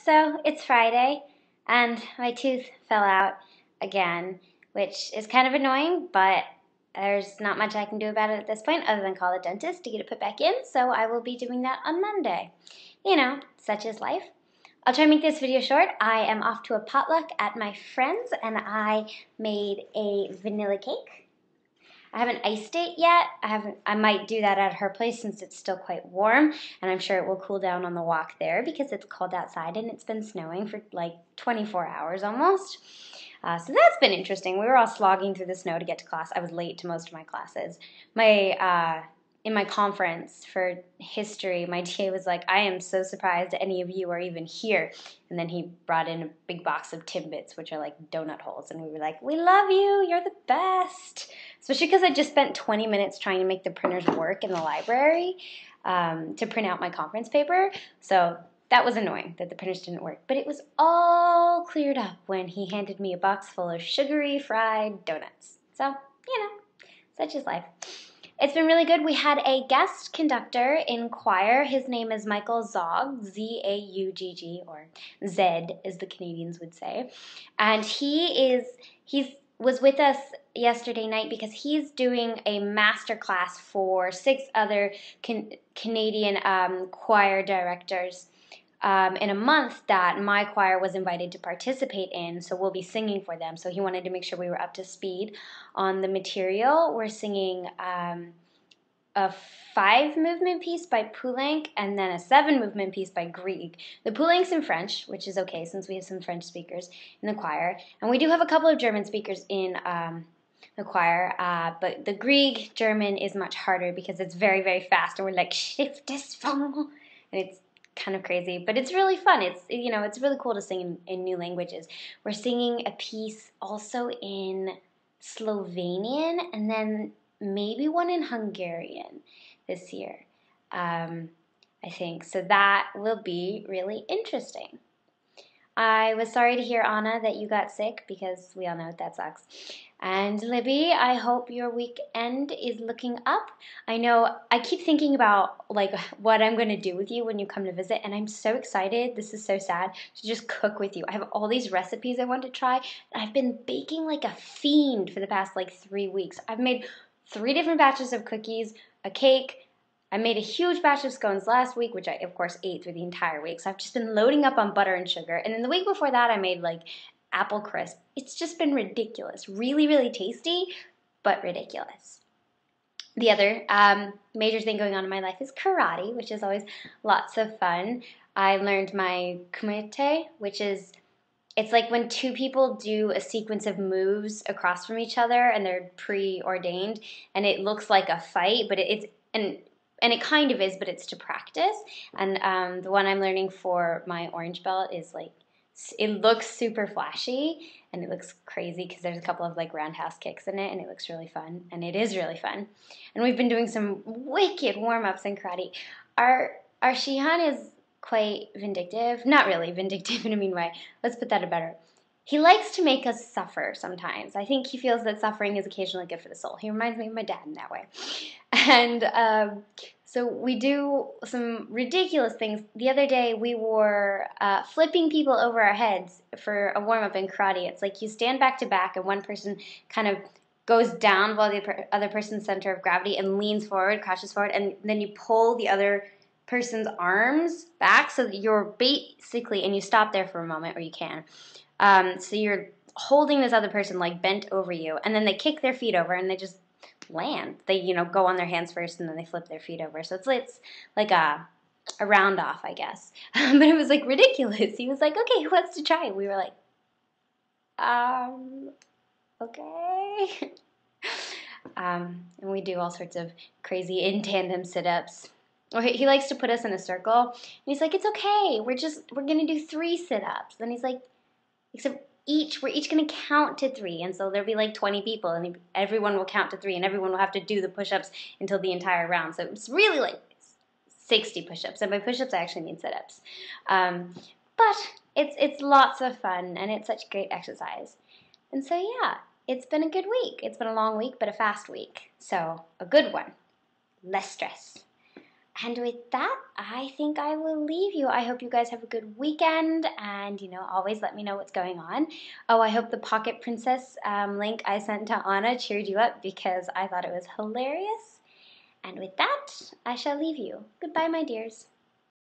So it's Friday, and my tooth fell out again, which is kind of annoying, but there's not much I can do about it at this point other than call the dentist to get it put back in, so I will be doing that on Monday. You know, such is life. I'll try to make this video short. I am off to a potluck at my friend's, and I made a vanilla cake. I haven't iced it yet. I might do that at her place since it's still quite warm, and I'm sure it will cool down on the walk there because it's cold outside and it's been snowing for like 24 hours almost. So that's been interesting. We were all slogging through the snow to get to class. I was late to most of my classes. In my conference for history, my TA was like, "I am so surprised any of you are even here." And then he brought in a big box of Timbits, which are like donut holes. And we were like, "We love you. You're the best." Especially because I just spent 20 minutes trying to make the printers work in the library to print out my conference paper. So that was annoying that the printers didn't work. But it was all cleared up when he handed me a box full of sugary fried donuts. So, such is life. It's been really good. We had a guest conductor in choir. His name is Michael Zaugg, Z-A-U-G-G, or Zed, as the Canadians would say. And he was with us yesterday night because he's doing a master class for 6 other Canadian choir directors in a month that my choir was invited to participate in, so we'll be singing for them. So he wanted to make sure we were up to speed on the material. We're singing a 5-movement piece by Poulenc and then a 7-movement piece by Grieg. The Poulenc's in French, which is okay since we have some French speakers in the choir, and we do have a couple of German speakers in the choir, but the Grieg German is much harder because it's very, very fast, and we're like, "Shift is and it's kind of crazy, but it's really fun. It's really cool to sing in new languages. We're singing a piece also in Slovenian and then maybe one in Hungarian this year, I think. So that will be really interesting. I was sorry to hear, Anna, that you got sick because we all know that sucks. And Libby, I hope your weekend is looking up. I know I keep thinking about like what I'm going to do with you when you come to visit, and I'm so excited. This is so sad to just cook with you. I have all these recipes I want to try. I've been baking like a fiend for the past like 3 weeks. I've made 3 different batches of cookies, a cake. I made a huge batch of scones last week, which I, of course, ate through the entire week. So I've just been loading up on butter and sugar. And then the week before that, I made like apple crisp. It's just been ridiculous. Really, really tasty, but ridiculous. The other major thing going on in my life is karate, which is always lots of fun. I learned my kumite, which is, it's like when 2 people do a sequence of moves across from each other and they're preordained, and it looks like a fight, but and it kind of is, but it's to practice. And the one I'm learning for my orange belt is like, it looks super flashy and it looks crazy because there's a couple of like roundhouse kicks in it, and it looks really fun, and it is really fun. And we've been doing some wicked warm-ups in karate. Our Shihan is quite vindictive. Not really vindictive in a mean way. Let's put that better. He likes to make us suffer sometimes. I think he feels that suffering is occasionally good for the soul. He reminds me of my dad in that way. And so we do some ridiculous things. The other day we were flipping people over our heads for a warm-up in karate. It's like you stand back to back and one person kind of goes down while the other person's center of gravity and leans forward, crouches forward, and then you pull the other person's arms back so that you're basically, and you stop there for a moment, or you can. So you're holding this other person like bent over you, and then they kick their feet over and they just land. They, go on their hands first and then they flip their feet over. So it's like a round off, I guess. But it was like ridiculous. He was like, "Okay, who wants to try it?" We were like, okay. And we do all sorts of crazy in tandem sit-ups. Or he likes to put us in a circle, and he's like, "It's okay. We're gonna do 3 sit-ups." Then he's like, "Except we're each gonna count to 3, and so there'll be like 20 people, and everyone will count to 3, and everyone will have to do the push-ups until the entire round." So it's really like 60 push-ups, and by push-ups I actually mean sit-ups. But it's lots of fun, and it's such great exercise. And so yeah, it's been a good week. It's been a long week, but a fast week, so a good one. Less stress. And with that, I think I will leave you. I hope you guys have a good weekend and, always let me know what's going on. Oh, I hope the Pocket Princess link I sent to Anna cheered you up because I thought it was hilarious. And with that, I shall leave you. Goodbye, my dears.